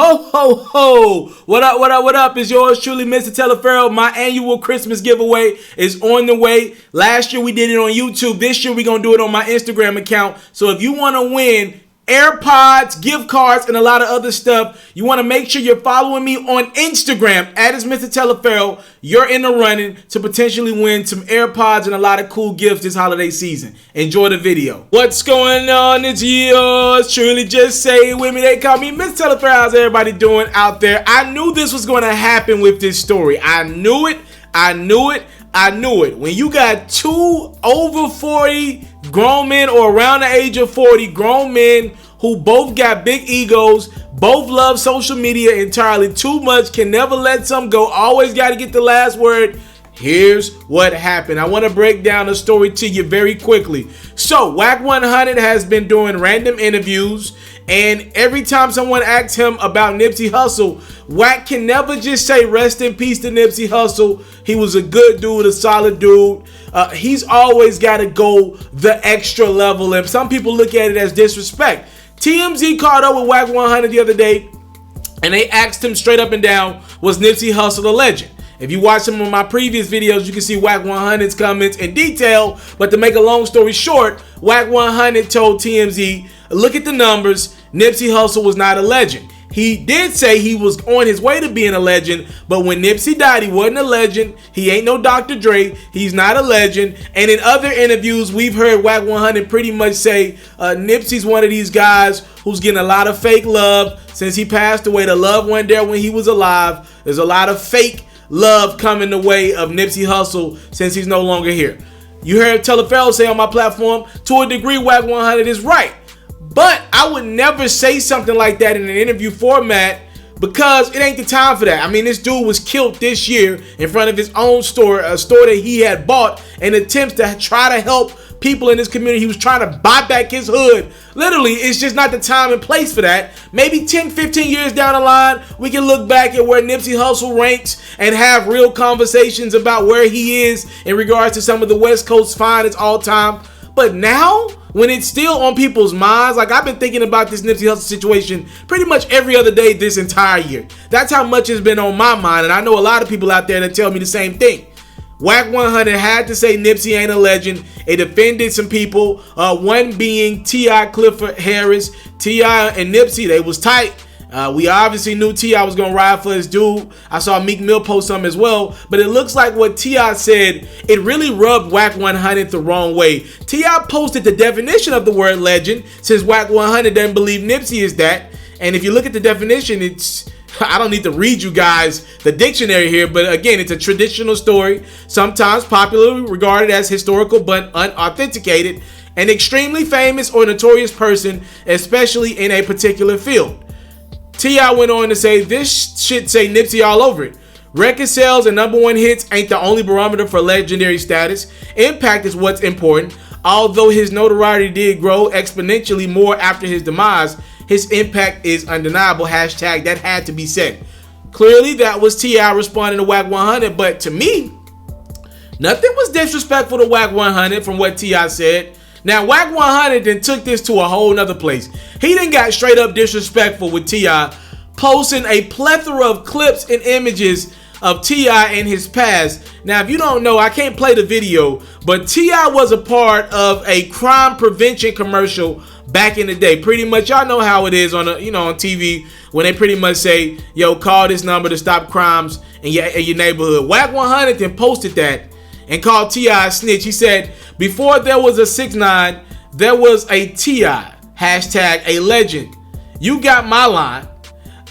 Ho, ho, ho. What up, what up, what up? It's yours truly, Mr. TALIAFERRO. My annual Christmas giveaway is on the way. Last year we did it on YouTube. This year we're going to do it on my Instagram account. So if you want to win AirPods, gift cards, and a lot of other stuff, you want to make sure you're following me on Instagram at itsmrtaliaferro. You're in the running to potentially win some AirPods and a lot of cool gifts this holiday season. Enjoy the video. What's going on? It's yours truly. Just say it with me. They call me Mr. TALIAFERRO. How's everybody doing out there? I knew this was going to happen with this story. I knew it. When you got two over 40 grown men, or around the age of 40 grown men who both got big egos, both love social media entirely too much, can never let some go, always got to get the last word. Here's what happened. I want to break down the story to you very quickly. So Wack 100 has been doing random interviews, and every time someone asks him about Nipsey Hussle, Wack can never just say rest in peace to Nipsey Hussle. He was a good dude, a solid dude. He's always got to go the extra level, and some people look at it as disrespect. TMZ caught up with Wack 100 the other day, and they asked him straight up and down, was Nipsey Hussle a legend? If you watch some of my previous videos, you can see Wack 100's comments in detail. But to make a long story short, Wack 100 told TMZ, look at the numbers, Nipsey Hussle was not a legend. He did say he was on his way to being a legend, but when Nipsey died, he wasn't a legend. He ain't no Dr. Dre. He's not a legend. And in other interviews, we've heard Wack 100 pretty much say Nipsey's one of these guys who's getting a lot of fake love since he passed away. The love wasn't there when he was alive. There's a lot of fake love coming the way of Nipsey Hussle since he's no longer here. You heard TALIAFERRO say on my platform, to a degree, Wack 100 is right. But I would never say something like that in an interview format because it ain't the time for that. I mean, this dude was killed this year in front of his own store, a store that he had bought in attempts to try to help people in his community. He was trying to buy back his hood. Literally, it's just not the time and place for that. Maybe 10, 15 years down the line, we can look back at where Nipsey Hussle ranks and have real conversations about where he is in regards to some of the West Coast finest all time. But now, when it's still on people's minds, like I've been thinking about this Nipsey Hussle situation pretty much every other day this entire year. That's how much it's been on my mind, and I know a lot of people out there that tell me the same thing. Wack 100 had to say Nipsey ain't a legend. It offended some people, one being T.I. Clifford Harris. T.I. and Nipsey, they was tight. We obviously knew T.I. was going to ride for his dude. I saw Meek Mill post some as well. But it looks like what T.I. said, it really rubbed Wack 100 the wrong way. T.I. posted the definition of the word legend, since Wack 100 doesn't believe Nipsey is that. And if you look at the definition, it's... I don't need to read you guys the dictionary here, but again, it's a traditional story, sometimes popularly regarded as historical but unauthenticated, an extremely famous or notorious person, especially in a particular field. T.I. went on to say, this shit say Nipsey all over it. Record sales and #1 hits ain't the only barometer for legendary status. Impact is what's important. Although his notoriety did grow exponentially more after his demise, his impact is undeniable. Hashtag that had to be said. Clearly, that was T.I. responding to Wack 100, but to me, nothing was disrespectful to Wack 100 from what T.I. said. Now, Wack 100 then took this to a whole nother place. He then got straight up disrespectful with T.I., posting a plethora of clips and images of T.I. in his past. Now, if you don't know, I can't play the video, but T.I. was a part of a crime prevention commercial back in the day. Pretty much, y'all know how it is on on TV when they pretty much say, yo, call this number to stop crimes in your neighborhood. Wack 100 then posted that and called T.I. a snitch. He said, before there was a 6ix9ine, there was a T.I. Hashtag a legend. You got my line.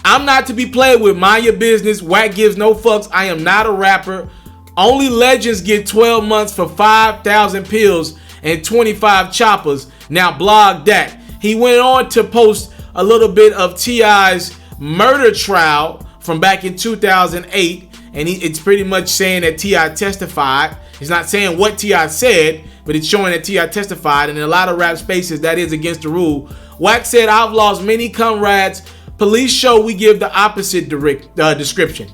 I'm not to be played with. Mind your business. Wack gives no fucks. I am not a rapper. Only legends get 12 months for 5,000 pills and 25 choppers. Now blog that. He went on to post a little bit of T.I.'s murder trial from back in 2008. And it's pretty much saying that T.I. testified. It's not saying what T.I. said, but it's showing that T.I. testified. And in a lot of rap spaces, that is against the rule. Wack said, I've lost many comrades. Police show we give the opposite description.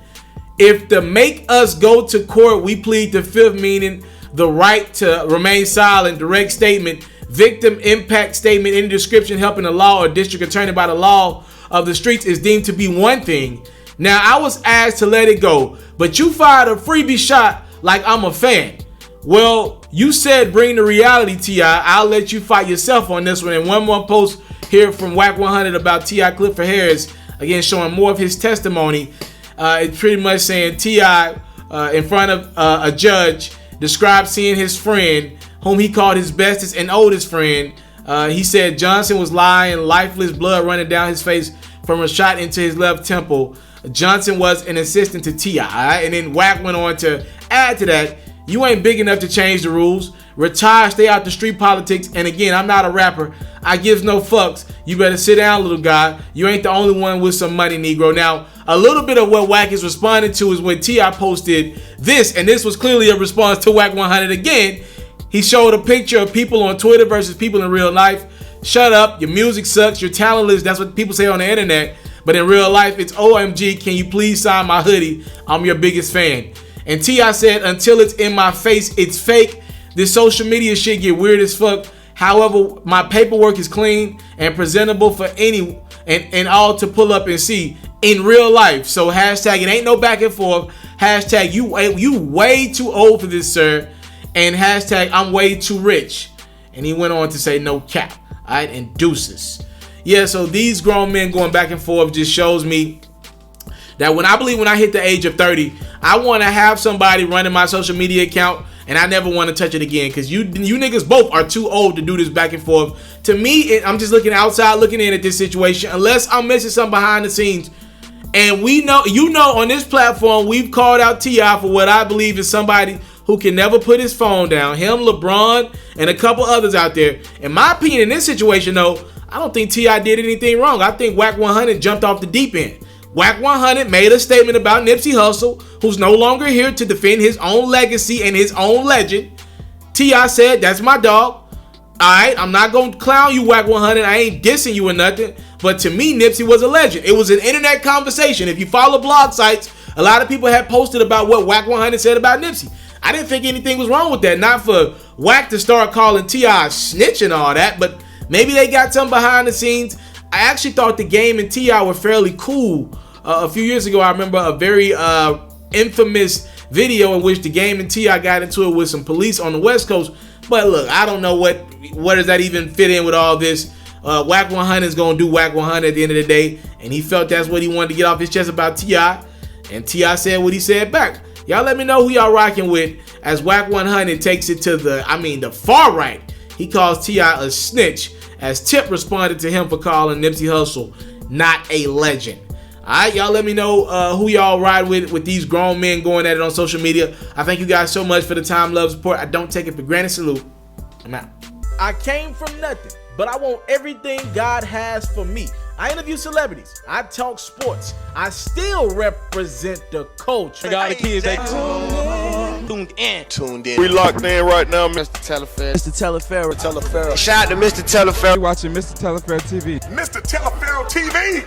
If to make us go to court, we plead the fifth, meaning the right to remain silent, direct statement, victim impact statement, any description helping the law or district attorney by the law of the streets is deemed to be one thing. Now, I was asked to let it go, but you fired a freebie shot like I'm a fan. Well, you said bring the reality, T.I. I'll let you fight yourself on this one. And one more post here from Wack 100 about T.I. Clifford Harris, again showing more of his testimony. It's pretty much saying T.I. In front of a judge described seeing his friend, whom he called his bestest and oldest friend. He said Johnson was lying, lifeless, blood running down his face from a shot into his left temple. Johnson was an assistant to T.I. And then Wack went on to add to that, you ain't big enough to change the rules. Retire, stay out the street politics. And again, I'm not a rapper. I gives no fucks. You better sit down, little guy. You ain't the only one with some money, Negro. Now, a little bit of what Wack is responding to is when T.I. posted this, and this was clearly a response to Wack 100 again. He showed a picture of people on Twitter versus people in real life. Shut up, your music sucks, you're talentless. That's what people say on the internet. But in real life, it's OMG, can you please sign my hoodie? I'm your biggest fan. And T.I. said, until it's in my face, it's fake. This social media shit get weird as fuck. However, my paperwork is clean and presentable for any and all to pull up and see in real life. So hashtag it ain't no back and forth. Hashtag you way too old for this, sir. And hashtag I'm way too rich. And he went on to say no cap. Alright, and deuces. Yeah, so these grown men going back and forth just shows me that when I hit the age of 30, I want to have somebody running my social media account, and I never want to touch it again, because you niggas both are too old to do this back and forth. To me, I'm just looking outside, looking in at this situation, unless I'm missing something behind the scenes. And we know, on this platform, we've called out T.I. for what I believe is somebody who can never put his phone down. Him, LeBron, and a couple others out there. In my opinion, in this situation, though, I don't think T.I. did anything wrong. I think Wack 100 jumped off the deep end. Wack 100 made a statement about Nipsey Hussle, who's no longer here to defend his own legacy and his own legend. T.I. said, that's my dog. Alright, I'm not going to clown you, Wack 100. I ain't dissing you or nothing. But to me, Nipsey was a legend. It was an internet conversation. If you follow blog sites, a lot of people had posted about what Wack 100 said about Nipsey. I didn't think anything was wrong with that. Not for Wack to start calling T.I. Snitch and all that, but maybe they got something behind the scenes. I actually thought the Game and T.I. were fairly cool. A few years ago, I remember a very infamous video in which the Game and T.I. got into it with some police on the West Coast. But look, I don't know what does that even fit in with all this. Wack 100 is going to do Wack 100 at the end of the day. And he felt that's what he wanted to get off his chest about T.I. And T.I. said what he said back. Y'all let me know who y'all rocking with as Wack 100 takes it to the far right. He calls T.I. a snitch, as Tip responded to him for calling Nipsey Hussle not a legend. Alright, y'all let me know who y'all ride with these grown men going at it on social media. I thank you guys so much for the time, love, support. I don't take it for granted. Salute. I'm out. I came from nothing, but I want everything God has for me. I interview celebrities. I talk sports. I still represent the culture. I got the kids, they tuned in. We locked in right now, Mr. Taliaferro. Taliaferro. Shout out to Mr. Taliaferro. You're watching Mr. Taliaferro TV. Mr. Taliaferro TV.